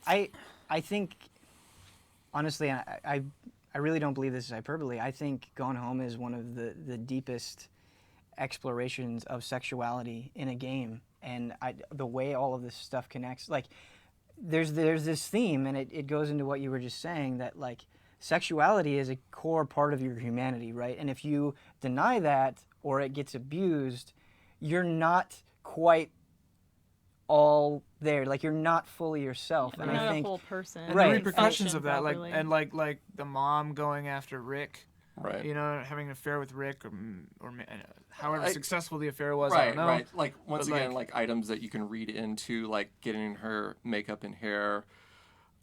I think honestly, I really don't believe this is hyperbole. I think Gone Home is one of the deepest explorations of sexuality in a game, and the way all of this stuff connects, like there's this theme, and it goes into what you were just saying, that like sexuality is a core part of your humanity, right? And if you deny that or it gets abused, you're not quite all there. Like you're not fully yourself. You're and not I think a whole person. And Right. the repercussions of that, Properly. like the mom going after Rick, Right. you know, having an affair with Rick, or however successful the affair was. I Right, don't know. right. Like once But, again, like items that you can read into, like getting her makeup and hair,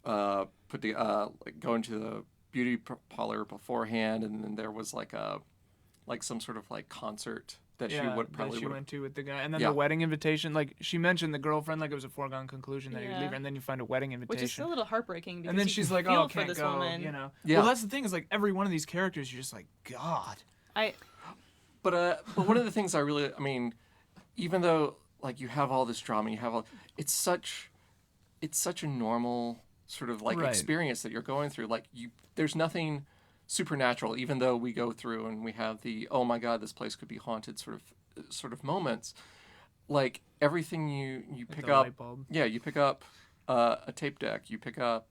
like going to the beauty parlor beforehand, and then there was like some sort of like concert that she would probably that she would. went to with the guy, and then Yeah. the wedding invitation. Like she mentioned the girlfriend, like it was a foregone conclusion that he'd Yeah. leave her, and then you find a wedding invitation. Which is a little heartbreaking because and then you she's can like, feel "Oh, for can't this go," woman. you know. Yeah. Well, that's the thing is like every one of these characters, you're just like, God. But one of the things I mean, even though like you have all this drama, it's such a normal sort of like Right. experience that you're going through. Like there's nothing supernatural, even though we go through and we have the oh my God, this place could be haunted sort of moments. Like everything you pick the up, light bulb. yeah, you pick up a tape deck, you pick up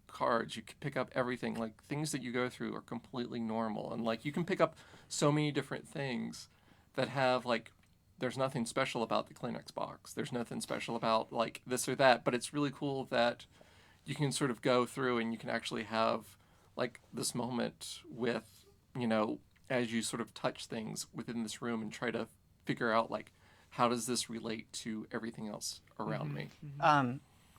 cards, you pick up everything. Like things that you go through are completely normal, and like you can pick up so many different things that have like there's nothing special about the Kleenex box. There's nothing special about like this or that, but it's really cool that you can sort of go through and you can actually have like this moment with, as you sort of touch things within this room and try to figure out like how does this relate to everything else around me.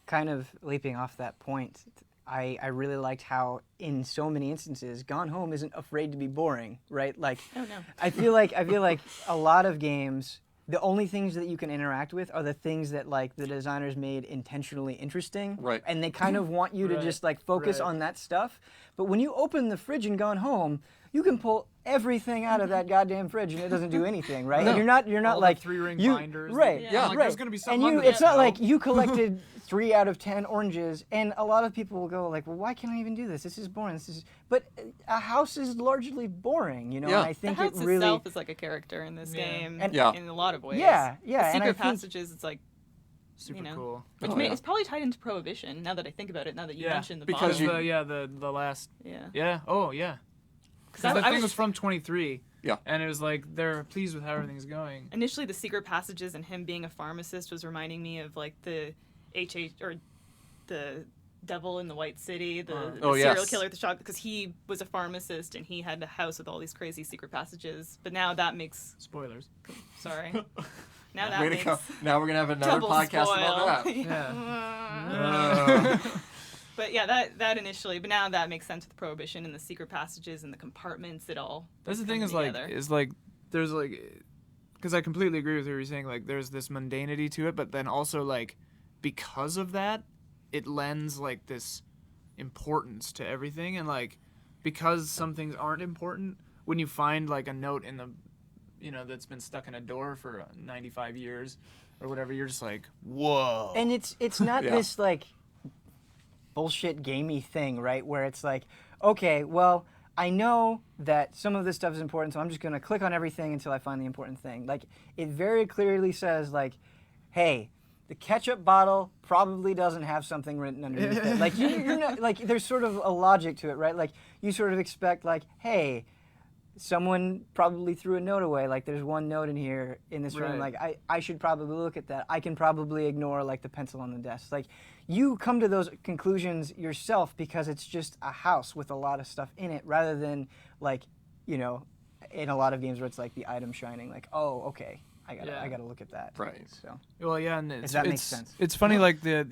Kind of leaping off that point, I really liked how in so many instances Gone Home isn't afraid to be boring, right? Like Oh no. I feel like a lot of games, the only things that you can interact with are the things that like the designers made intentionally interesting. Right. And they kind of want you to Right. just like focus Right. on that stuff. But when you open the fridge in Gone Home, you can pull everything out of that goddamn fridge and it doesn't do anything, right? No. And you're not All like the 3-ring you, binders. right? Yeah. I'm like, right. there's gonna be something and you, under it's that, not though. like you collected 3 out of 10 oranges, and a lot of people will go like, well, why can't I even do this? This is boring. But a house is largely boring, you know. Yeah. And I The think house it really. itself is like a character in this Yeah. game And- Yeah. in a lot of ways. Yeah, The yeah, and I secret think passages, it's like, Super you know. cool. which Oh, may, yeah. it's probably tied into Prohibition. Now that I think about it, now that you Yeah, mentioned the because bottom. the last. Yeah. Yeah. Oh yeah. Because Because that I thing was was from 23. Yeah. And it was like they're pleased with how everything's going. initially the secret passages and him being a pharmacist was reminding me of like the or the Devil in the White City, the Oh, serial yes. killer at the shop, because he was a pharmacist and he had a house with all these crazy secret passages. But now that makes Spoilers. sorry. Now that Way to makes go. Now we're going to have another double podcast spoil. about that. Yeah. But yeah, that initially, but now that makes sense with Prohibition and the secret passages and the compartments. It all. That's the is thing coming is together. like there's like because I completely agree with what you're saying. Like there's this mundanity to it, but then also like because of that, it lends like this importance to everything, and like because some things aren't important, when you find like a note in the that's been stuck in a door for 95 years or whatever, you're just like, whoa. And it's not Yeah. this like bullshit gamey thing, right? Where it's like, okay, well, I know that some of this stuff is important, so I'm just gonna click on everything until I find the important thing. Like it very clearly says like, hey, the ketchup bottle probably doesn't have something written underneath it. Like you're not like there's sort of a logic to it, right? Like you sort of expect like, hey, someone probably threw a note away. Like there's one note in here in this room. Right. Like I should probably look at that. I can probably ignore like the pencil on the desk. Like you come to those conclusions yourself because it's just a house with a lot of stuff in it, rather than like, in a lot of games where it's like the item shining. Like, oh, okay, I gotta look at that. Right. So Well, yeah, and it's, that it's, makes sense. It's funny, like that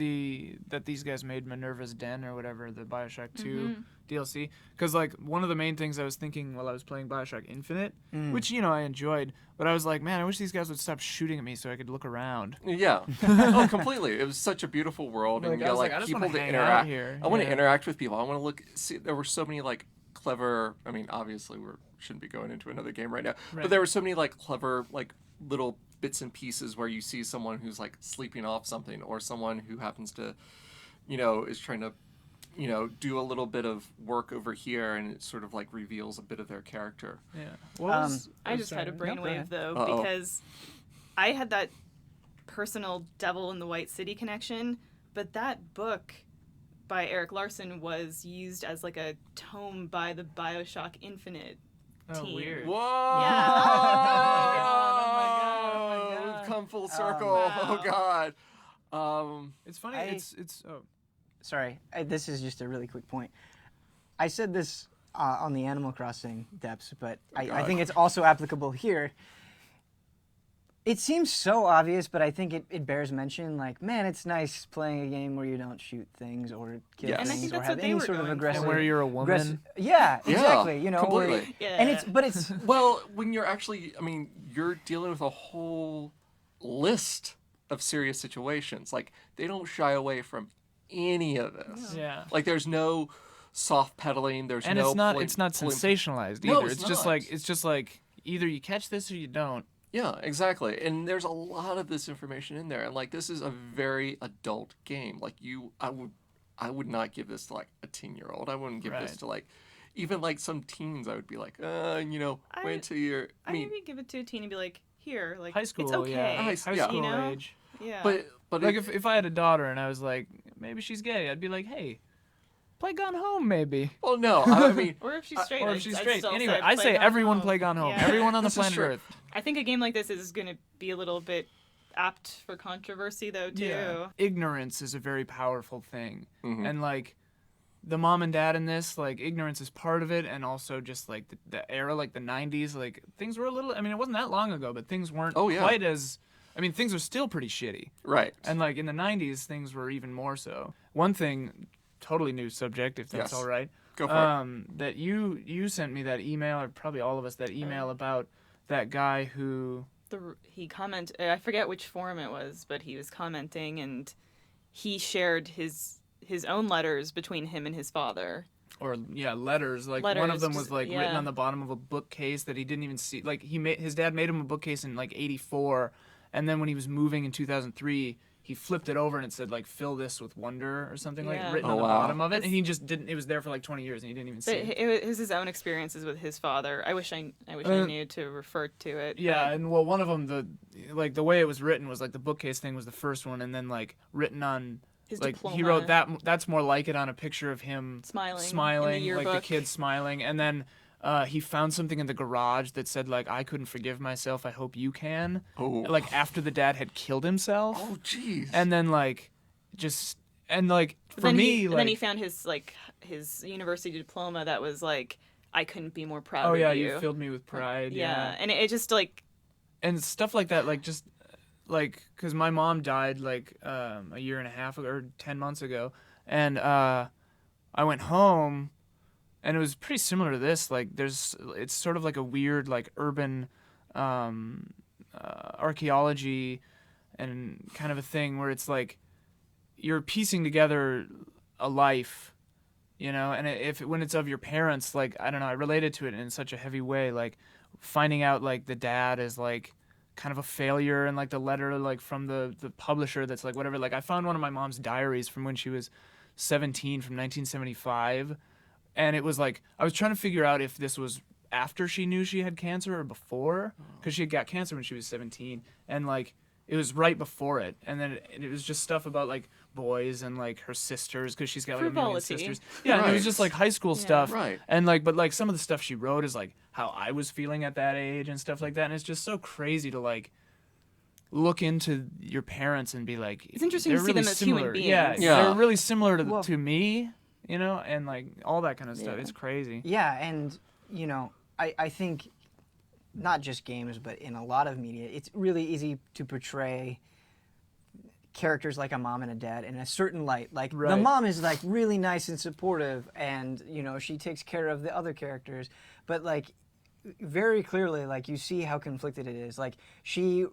these guys made Minerva's Den or whatever, the Bioshock 2 DLC, because like one of the main things I was thinking while I was playing Bioshock Infinite, which I enjoyed, but I was like, man, I wish these guys would stop shooting at me so I could look around. Yeah. Oh, completely. It was such a beautiful world, and Like, you I got was like like, I just people wanna to hang out interact. here. I want to Yeah. interact with people. I want to look. See, there were so many like clever. I mean, obviously, we shouldn't be going into another game right now, Right. but there were so many like clever like little bits and pieces where you see someone who's like sleeping off something, or someone who happens to is trying to, do a little bit of work over here, and it sort of like reveals a bit of their character. Yeah. What was, I just had a go brainwave ahead. though Uh-oh. because I had that personal Devil in the White City connection, but that book by Eric Larson was used as like a tome by the BioShock Infinite Oh, team. weird. Whoa! Yeah. Oh my God. We've come full circle. wow. Oh God. It's funny. I- It's Sorry, this is just a really quick point. I said this on the Animal Crossing depths, but I God. think it's also applicable here. It seems so obvious, but I think it bears mention. Like, man, it's nice playing a game where you don't shoot things or kill Yes. And I things think or that's have what they any were sort of going for. aggressive. and where you're a woman. Yeah, Yeah, exactly. You know, where- completely. Yeah. and it's Well, when you're actually, you're dealing with a whole list of serious situations. Like, they don't shy away from any of this. Yeah. Like, there's no soft pedaling. There's And no it's not pulling- sensationalized No, either. it's just not. it's just like either you catch this or you don't. Yeah, exactly. And there's a lot of this information in there. And like, this is a very adult game. Like, I would not give this to like a 10-year-old. I wouldn't give this Right. to like even like some teens. I would be like, wait till you're. I maybe give it to a teen and be like, here, like High school, it's okay. yeah. High High yeah. school You know? age. Yeah. but Like it- if I had a daughter and I was like, maybe she's gay, I'd be like, hey, play Gone Home, maybe. well, no, I mean, or if she's straight. Or I'd- if she's I'd straight. still Anyway, say I play say Gone everyone Home. play Gone Home. Yeah. Everyone on the This is planet true. Earth. I think a game like this is going to be a little bit apt for controversy, though, too. Ignorance is a very powerful thing. Mhm. And like the mom and dad in this, like ignorance is part of it, and also just like the era, like the 90s, like things were a little, it wasn't that long ago, but things weren't Oh, yeah. quite as, things are still pretty shitty. right. And like in the 90s, things were even more so. One thing, totally new subject, if that's Yes. all right. Go for That you sent me that email, or probably all of us that email about that guy who. He commented, I forget which forum it was, but he was commenting, and he shared his own letters between him and his father. Or letters. Like one of Letters, them was just- like written yeah. on the bottom of a bookcase that he didn't even see. Like his dad made him a bookcase in like '84, and then when he was moving in 2003, he flipped it over and it said like "fill this with wonder" or something Yeah. like written Oh, on the wow. bottom of it, and he just didn't. It was there for like 20 years and he didn't even see But it. it was his own experiences with his father. I wish I knew to refer to it. Yeah, but- and well, one of them, the way it was written was like the bookcase thing was the first one, and then like written on. His Like diploma. he wrote that. That's more like it on a picture of him Smiling in the like the yearbook. kid smiling, and then he found something in the garage that said like, "I couldn't forgive myself. I hope you can." Oh. Like after the dad had killed himself, Oh, jeez. and then like just and like But for then me, he, like then he found his university diploma that was like, I couldn't be more proud oh of yeah, you. you filled me with pride. Yeah, and it just like And stuff like that, like just like because my mom died like a year and a half ago or 10 months ago, and I went home, and it was pretty similar to this. Like it's sort of like a weird like urban archaeology and kind of a thing where it's like you're piecing together a life, and when it's of your parents, like I don't know, I related to it in such a heavy way, like finding out like the dad is like kind of a failure, and like the letter like from the publisher that's like whatever, like I found one of my mom's diaries from when she was 17 from 1975, and it was like I was trying to figure out if this was after she knew she had cancer or before, because she had got cancer when she was 17, and like it was right before it, and then it was just stuff about like boys and like her sisters, because she's got like a million Frivolity. sisters. Yeah, and it was Right. just like high school stuff. Right. And like, but like some of the stuff she wrote is like how I was feeling at that age and stuff like that, and it's just so crazy to like look into your parents and be like, It's interesting to they're see really them as human similar. beings. Yeah, Yeah. they're really similar to Well- to me, and like all that kind of stuff. Yeah. It's crazy. Yeah, and I think not just games, but in a lot of media, it's really easy to portray characters like a mom and a dad in a certain light. Like the Right. mom is like really nice and supportive, and she takes care of the other characters, but like very clearly, like you see how conflicted it is. Like she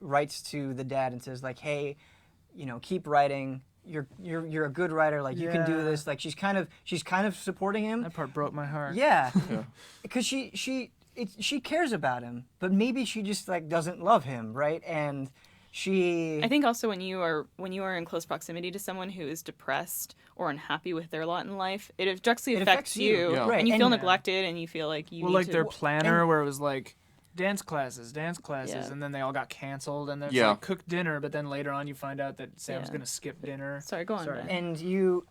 writes to the dad and says like, hey, keep writing. You're a good writer. Like you can do Yeah. this. Like she's kind of supporting him. That part broke my heart. Yeah, Yeah. because she cares about him, but maybe she just like doesn't love him, right? And I think also when you are in close proximity to someone who is depressed or unhappy with their lot in life, it directly affects you, Yeah. Right, and you feel and- neglected, and you feel like you Well, need like to. their planner where it was like dance classes, Yeah. and then they all got canceled, and then it's Yeah. like cook dinner, but then later on you find out that Sam's Yeah. gonna skip dinner. Sorry, go on. Sorry. Ben. And you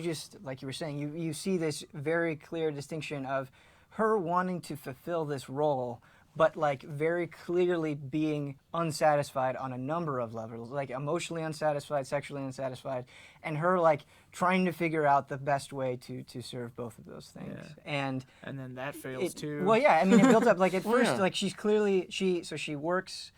just, like you were saying, you see this very clear distinction of her wanting to fulfill this role, but like very clearly being unsatisfied on a number of levels, like emotionally unsatisfied, sexually unsatisfied, and her like trying to figure out the best way to serve both of those things. Yeah. And And then that fails too. well, yeah, I mean, it built up like at Well, first, yeah. like she's clearly she works.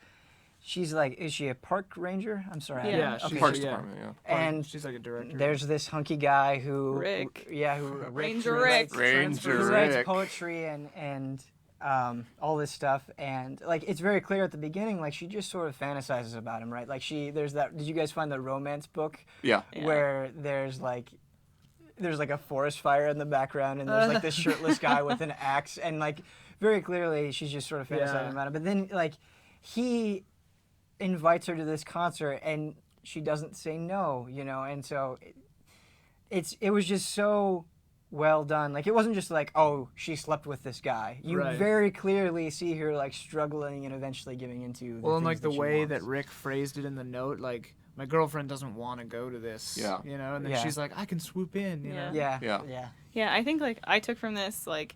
She's like, is she a park ranger? I'm sorry. I Yeah. don't- Yeah, okay. she's Parks yeah. Department, yeah. And she's like a director. there's this hunky guy who Rick. Rick, Ranger who Rick. writes- Ranger who writes Rick. poetry and all this stuff, and like it's very clear at the beginning, like she just sort of fantasizes about him, right? Like there's that. Did you guys find the romance book Yeah. Yeah. where there's like a forest fire in the background, and there's like this shirtless guy with an axe, and like very clearly she's just sort of fantasizing Yeah. about him. But then like he invites her to this concert, and she doesn't say no, and so it was just so well done. Like it wasn't just like, oh, she slept with this guy. You Right. very clearly see her like struggling and eventually giving into Well, and things like the that she way wants. that Rick phrased it in the note, like my girlfriend doesn't want to go to this. Yeah. And then Yeah. she's like, I can swoop in. You Yeah. know. Yeah. Yeah. Yeah. Yeah, I think like I took from this like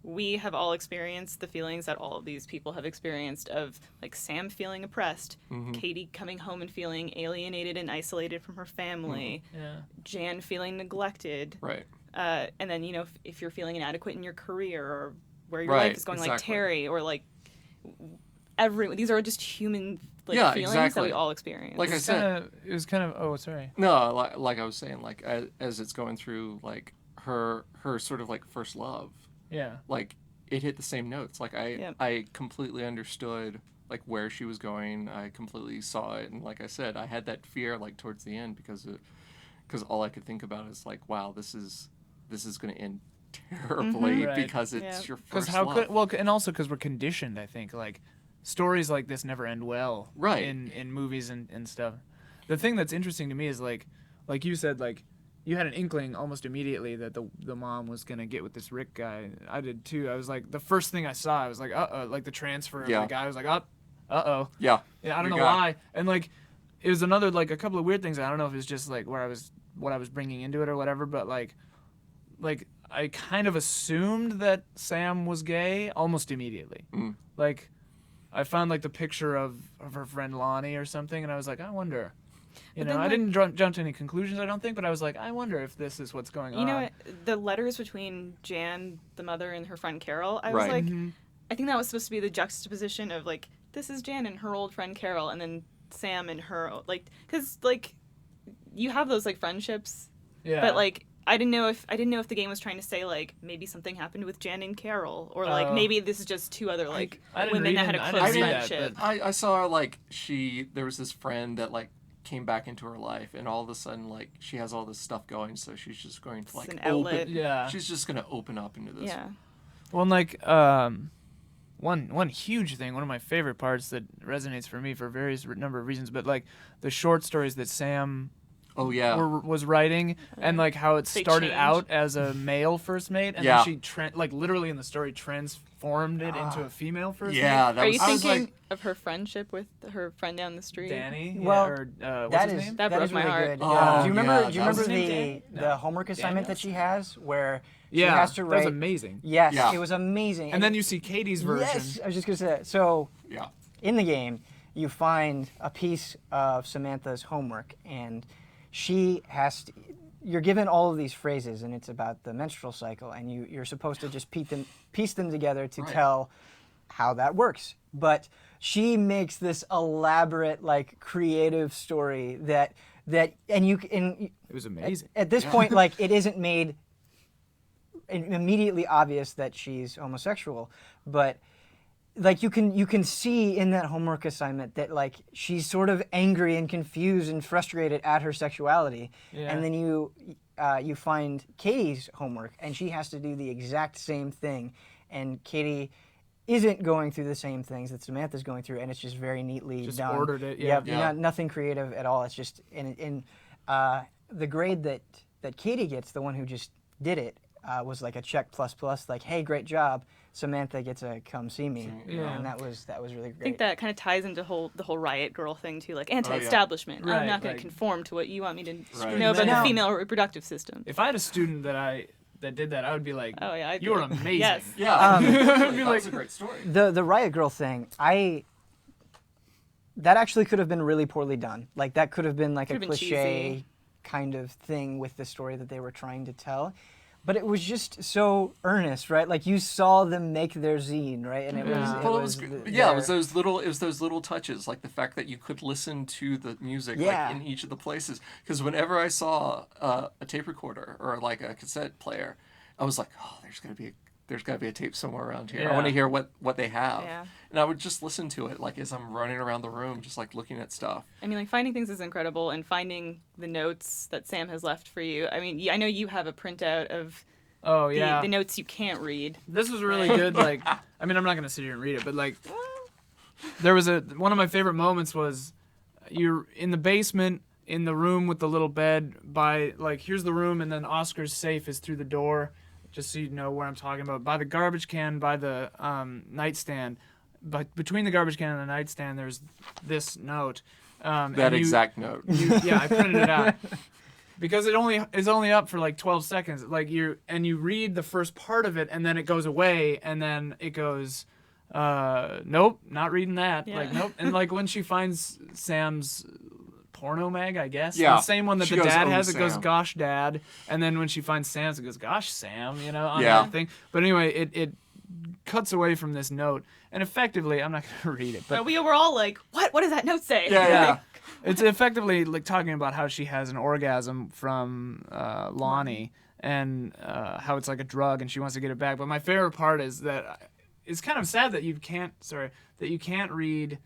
we have all experienced the feelings that all of these people have experienced of like Sam feeling oppressed, Katie coming home and feeling alienated and isolated from her family, Yeah. Jan feeling neglected, Right. and then if you're feeling inadequate in your career or where your Right, life is going, like exactly. Terry or like everyone. These are just human Yeah, feelings that exactly. we all experience. Like I said, It was kind of. Oh, sorry. no, like I was saying, like as it's going through, like her sort of like first love, Yeah. like it hit the same notes. Like Yeah. I completely understood like where she was going. I completely saw it, and like I said, I had that fear like towards the end because all I could think about is like, wow, this is going to end terribly Right. because it's Yeah. your Because first how love. could well, and also because we're conditioned. I think like stories like this never end well. Right. In movies and stuff. The thing that's interesting to me is like you said, like you had an inkling almost immediately that the mom was gonna get with this Rick guy. I did too. I was like, the first thing I saw, I was like, like the transfer of Yeah. the guy. I was like, uh-oh. Yeah. Yeah, I don't Your know guy. why. And like, it was another like a couple of weird things. I don't know if it was just like what I was bringing into it or whatever. But like I kind of assumed that Sam was gay almost immediately. Mm. Like, I found like the picture of her friend Lonnie or something, and I was like, I wonder. You But know, then, I like- didn't jump to any conclusions, I don't think, but I was like, I wonder if this is what's going on. you know what? The letters between Jan, the mother, and her friend Carol, I was Right. like, Mm-hmm. I think that was supposed to be the juxtaposition of like, this is Jan and her old friend Carol, and then Sam and her, like, because like, you have those like friendships, Yeah. but like, I didn't know if the game was trying to say like maybe something happened with Jan and Carol, or like Oh. maybe this is just two other like I didn't women read that had in- a I close didn't read that, friendship. but- I saw like there was this friend that like came back into her life, and all of a sudden like she has all this stuff going, so she's just going to It's like an open. outlet. Yeah. She's just gonna open up into this. Yeah. Well, and like one huge thing, one of my favorite parts that resonates for me for various number of reasons, but like the short stories that Sam Oh yeah. was writing, and like how it They started change. out as a male first mate, and Yeah. then she like literally in the story transformed it into a female first Yeah, mate. that Are was. you I was thinking like, of her friendship with her friend down the street? Danny. Well, or what's That his is name? That that broke is my really heart. good. Oh, do you remember? yeah, do you that was remember his name, the Danny? homework assignment that Daniels? she has where she Yeah, has to that write? was amazing. Yes, Yeah. it was amazing. And then you see Katie's version. Yes, I was just gonna say that. So yeah. in the game, you find a piece of Samantha's homework, and she has to. You're given all of these phrases, and it's about the menstrual cycle, and you're supposed to just piece them together to Right. tell how that works. But she makes this elaborate, like, creative story that It was amazing. at this point, like, it isn't made immediately obvious that she's homosexual, but like you can see in that homework assignment that like she's sort of angry and confused and frustrated at her sexuality, Yeah. and then you find Katie's homework, and she has to do the exact same thing, and Katie isn't going through the same things that Samantha's going through, and it's just very neatly Just done. ordered it, yeah. Yep, Yeah. nothing creative at all. It's just the grade that Katie gets, the one who just did it, was like a check plus plus, like, hey, great job. Samantha gets a come see me, Yeah. and that was really great. I think that kind of ties into the whole riot girl thing too, like anti-establishment. Right, I'm not going like- to conform to what you want me to Right. know about Now- the female reproductive system. If I had a student that did that, I would be like, Oh yeah, I'd you be are like, amazing. Yes. Yeah, that was a great story. The riot girl thing, that actually could have been really poorly done. Like that could have been like Could've a been cliche cheesy. kind of thing with the story that they were trying to tell. But it was just so earnest, right? Like you saw them make their zine, right? And it was Yeah. Well, their- it was those little touches, like the fact that you could listen to the music Yeah. like in each of the places. Because whenever I saw a tape recorder or like a cassette player, I was like, oh, there's gotta be a tape somewhere around here. I want to Yeah. hear what they have. Yeah. And I would just listen to it like as I'm running around the room, just like looking at stuff. I mean, like finding things is incredible, and finding the notes that Sam has left for you. I mean, I know you have a printout of Oh the, yeah. the notes you can't read. This was really good. Like, I mean, I'm not gonna sit here and read it, but like, there was one of my favorite moments was you're in the basement in the room with the little bed by like here's the room, and then Oscar's safe is through the door, just so you know where I'm talking about. By the garbage can, by the nightstand, but between the garbage can and the nightstand, there's this note. That exact note. Yeah, I printed it out. Because it's only up for like 12 seconds. Like you read the first part of it and then it goes away and then it goes nope, not reading that. Yeah. Like nope. And like when she finds Sam's porno mag, I guess. Yeah. The same one that She the goes, dad "Oh, has, it goes Sam." gosh dad. And then when she finds Sam's it goes gosh Sam, on Yeah. that thing. But anyway, it cuts away from this note and effectively I'm not gonna read it, but But we were all like, "What? What does that note say?" Yeah. it's effectively like talking about how she has an orgasm from Lonnie and how it's like a drug and she wants to get it back. But my favorite part is that it's kind of sad that you can't read.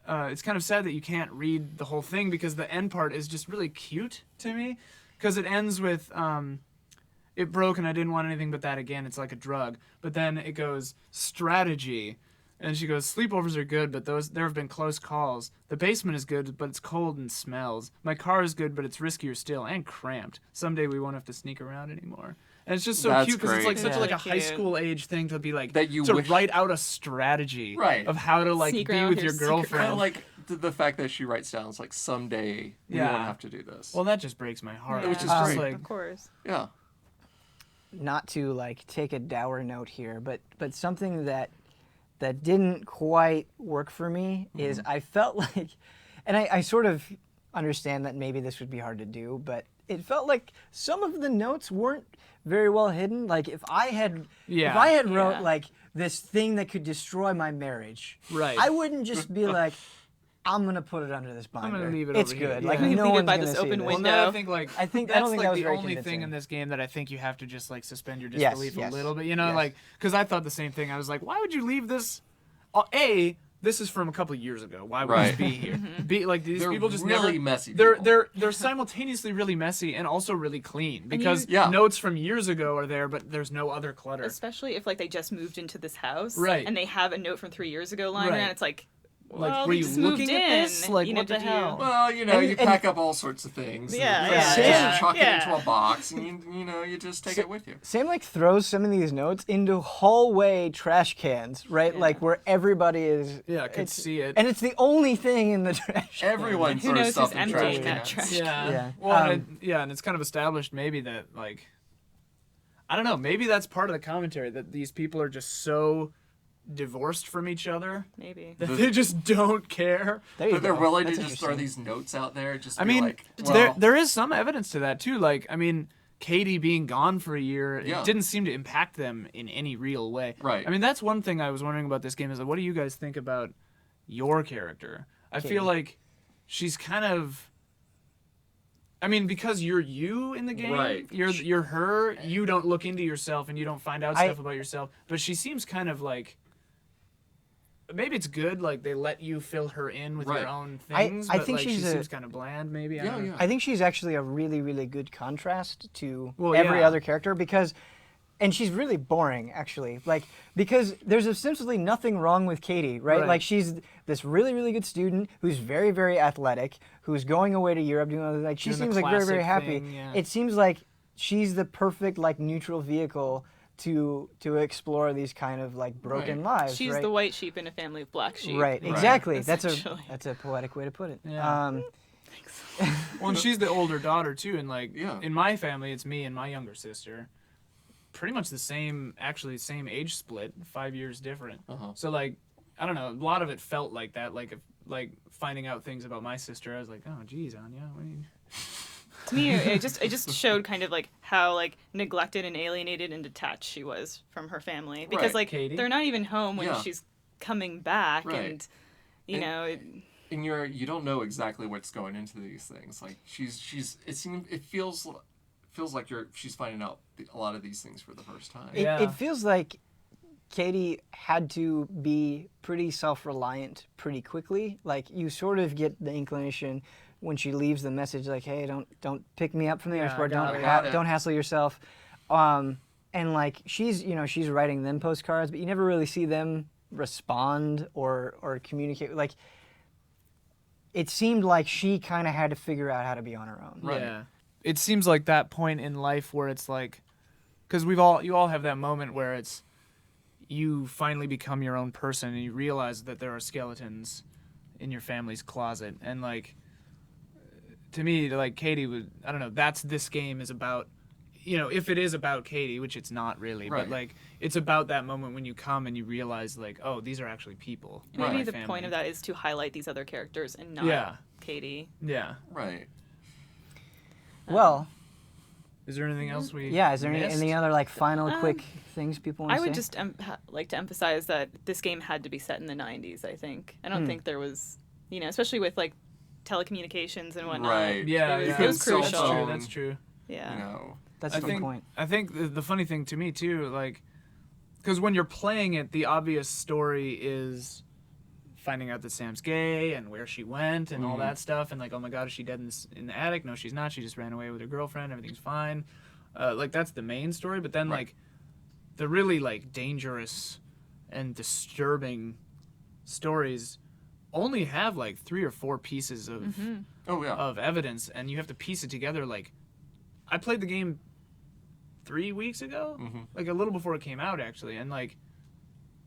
It's kind of sad that you can't read the whole thing because the end part is just really cute to me because it ends with it broke and I didn't want anything but that again. It's like a drug. But then it goes strategy. And she goes, sleepovers are good, but there have been close calls. The basement is good, but it's cold and smells. My car is good, but it's riskier still and cramped. Someday we won't have to sneak around anymore. And it's just so That's cute because it's like great. such Yeah. like a Really high cute. school age thing to be like That you to wish- write out a strategy Right. of how to like Sneak be around with with your your secret girlfriend. Kind of like the fact that she writes down, it's like someday we Yeah. won't have to do this. Well, that just breaks my heart. Yeah. Which is Um, just great. like Of course. yeah. not to like take a dour note here, but something that didn't quite work for me is I felt like, and I sort of understand that maybe this would be hard to do, but it felt like some of the notes weren't very well hidden. Like if I had wrote Yeah. like this thing that could destroy my marriage, Right. I wouldn't just be like, I'm gonna put it under this binder. gonna leave it It's over here. good. Yeah. Like Leave no it one's by gonna this see open this. Well, window. now I think like I think- I that's don't think like that was the very only thing convincing. in this game that I think you have to just like suspend your Yes, disbelief yes, a little bit, yes. like because I thought the same thing. I was like, why would you leave this? This is from a couple of years ago. Why would Right. this be here? Be like these They're people just really never, messy They're people. they're simultaneously really messy and also really clean because Yeah. notes from years ago are there, but there's no other clutter. Especially if like they just moved into this house, Right. And they have a note from 3 years ago lying Right. around. It's like, Like, well, were they you just looking moved at in. this? Like, you know, what the did you- hell? Well, you And- pack up all sorts of things. Yeah, and, yeah, yeah, chuck it yeah. into a box, and you just take it with you. Sam like throws some of these notes into hallway trash cans, right? Yeah. Like where everybody is. Yeah, could it's- see it. and it's the only thing in the trash. can. Everyone Who throws knows stuff who's in trash emptying that cans. trash? Yeah. Yeah. Well, and it's kind of established maybe that like I don't know, maybe that's part of the commentary that these people are just so divorced from each other Maybe. that they just don't care. There you But they're go. willing That's to just throw interesting. these notes out there. Just I be mean, like, there well, there is some evidence to that too. Like, I mean, Katie being gone for a year, Yeah. it didn't seem to impact them in any real way. Right. I mean, that's one thing I was wondering about this game is like, what do you guys think about your character? I Katie. feel like she's kind of. I mean, because you're you in the game, Right. You're her. You don't look into yourself and you don't find out I- stuff about yourself. But she seems kind of like. Maybe it's good, like they let you fill her in with Right. your own I things. think but, like, she's she a- seems kind of bland. Maybe. I Yeah, don't know. yeah. I think she's actually a really, really good contrast to Well, every yeah. other character because and she's really boring, actually. Like, because there's essentially nothing wrong with Katie, right? Right. Like, she's this really, really good student who's very, very athletic, who's going away to Europe doing other, like, she Doing the seems like very, very classic happy. thing, yeah. It seems like she's the perfect, like, neutral vehicle to explore these kind of like broken lives. She's right? the white sheep in a family of black sheep. Right, Right. exactly. That's Essentially. a poetic way to put it. Yeah. Well, and she's the older daughter too, and like Yeah. in my family, it's me and my younger sister. Pretty much the same, actually same age split, 5 years different. Uh-huh. So like, I don't know, a lot of it felt like that. Like if, like finding out things about my sister, I was like, oh geez, Anya, what do you... To me, it just showed kind of like how like neglected and alienated and detached she was from her family, because Right. like Katie? they're not even home when Yeah. she's coming back, Right. and you And- know. And you don't know exactly what's going into these things. Like it feels like she's finding out a lot of these things for the first time. Yeah. It feels like Katie had to be pretty self-reliant pretty quickly. Like, you sort of get the inclination when she leaves the message like, "Hey, don't pick me up from the Yeah, I airport. got Don't it. don't hassle yourself." And like she's writing them postcards, but you never really see them respond or communicate. Like, it seemed like she kind of had to figure out how to be on her own. Right. Yeah. It seems like that point in life where it's like, because you all have that moment where it's, you finally become your own person and you realize that there are skeletons in your family's closet. And like, to me, like Katie would, I don't know, that's this game is about, if it is about Katie, which it's not really, Right. but like, it's about that moment when you come and you realize like, oh, these are actually people. in Maybe my the family. point of that is to highlight these other characters and not Yeah. Katie. Yeah. Right. Well, Is there anything else we yeah. Is there missed? any other like final Um, quick things people want to I say? would just like to emphasize that this game had to be set in the 90s, I think. I don't think there was, especially with like telecommunications and whatnot. Right. Yeah, It was- yeah. it was Cell crucial. That's true. phone, That's true. Yeah. You know. That's I a good think point. I think the funny thing to me too, like, because when you're playing it, the obvious story is finding out that Sam's gay and where she went and all that stuff, and like, oh my God, is she dead in the attic? No, she's not. She just ran away with her girlfriend. Everything's fine. Like, that's the main story. But then Right. like, the really like dangerous and disturbing stories only have like 3 or 4 pieces of Oh yeah. of evidence, and you have to piece it together. Like, I played the game 3 weeks ago, like a little before it came out actually, and like,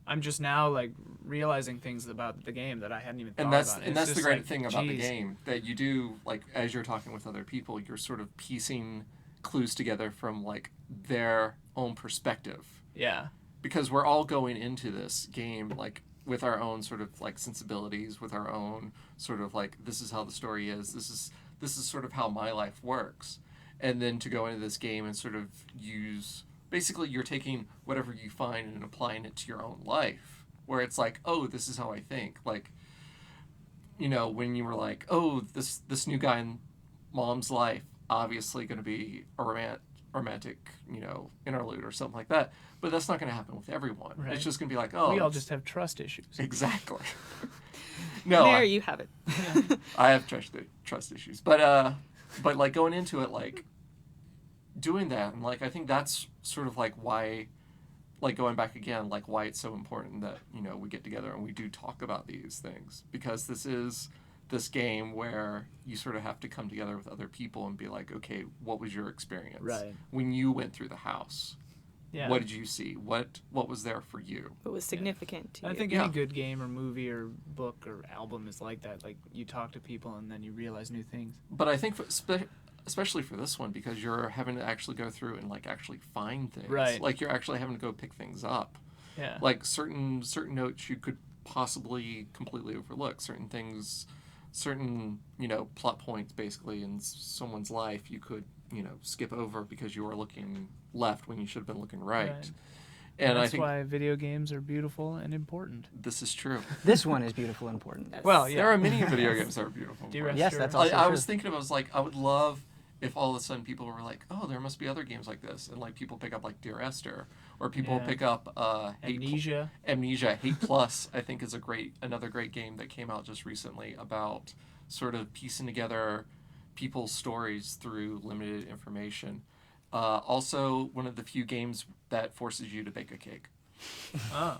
I'm just now like realizing things about the game that I hadn't even thought and that's about. and It's that's the just great like, thing about the geez. game, that you do, like, as you're talking with other people, you're sort of piecing clues together from like their own perspective, Yeah, because we're all going into this game like with our own sort of like sensibilities, with our own sort of like, this is how the story is, this is sort of how my life works. And then to go into this game and sort of use, basically you're taking whatever you find and applying it to your own life, where it's like, oh, this is how I think. Like, when you were like, oh, this new guy in mom's life, obviously going to be a romantic, interlude or something like that. But that's not going to happen with everyone. Right. It's just going to be like, oh, we all just have trust issues. exactly. No, There you have it. I have trust issues, but like going into it, like doing that, and like I think that's sort of like why, like going back again, like why it's so important that we get together and we do talk about these things, because this is this game where you sort of have to come together with other people and be like, okay, what was your experience Right. when you went through the house? Yeah, What did you see? What was there for you? It was significant to you. I think Yeah. any good game or movie or book or album is like that. Like, you talk to people and then you realize new things. But I think especially for this one, because you're having to actually go through and like actually find things. Right. Like you're actually having to go pick things up. Yeah, Like certain notes you could possibly completely overlook. Certain things, certain plot points basically in someone's life you could skip over because you were looking left when you should have been looking right. Right. And I that's think why video games are beautiful and important. this is true. This one is beautiful and important. Well, yeah. There are many video games that are beautiful. Do you rest Yes, your- that's I, also I true. was thinking, I was like, I would love if all of a sudden people were like, oh, there must be other games like this, and like people pick up like Dear Esther, or people Yeah. pick up Amnesia. Hate Plus. I think is another great game that came out just recently about sort of piecing together people's stories through limited information. Also, one of the few games that forces you to bake a cake. Oh.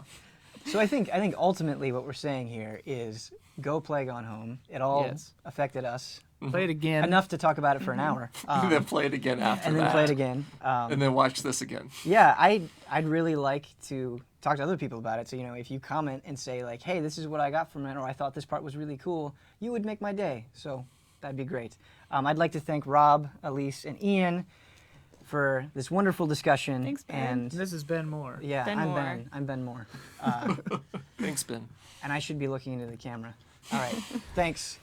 So I think ultimately what we're saying here is go play Gone Home. It all Yes. affected us Play it again. enough to talk about it for an hour. And then play it again after and that. then play it again. And then watch this again. Yeah, I'd really like to talk to other people about it. So, if you comment and say like, hey, this is what I got from it, or I thought this part was really cool, you would make my day. So that'd be great. I'd like to thank Rob, Elise, and Ian for this wonderful discussion. Thanks, Ben. And This is Ben Moore. yeah, Ben I'm Moore. Ben. I'm Ben Moore. Thanks, Ben. And I should be looking into the camera. All right, thanks.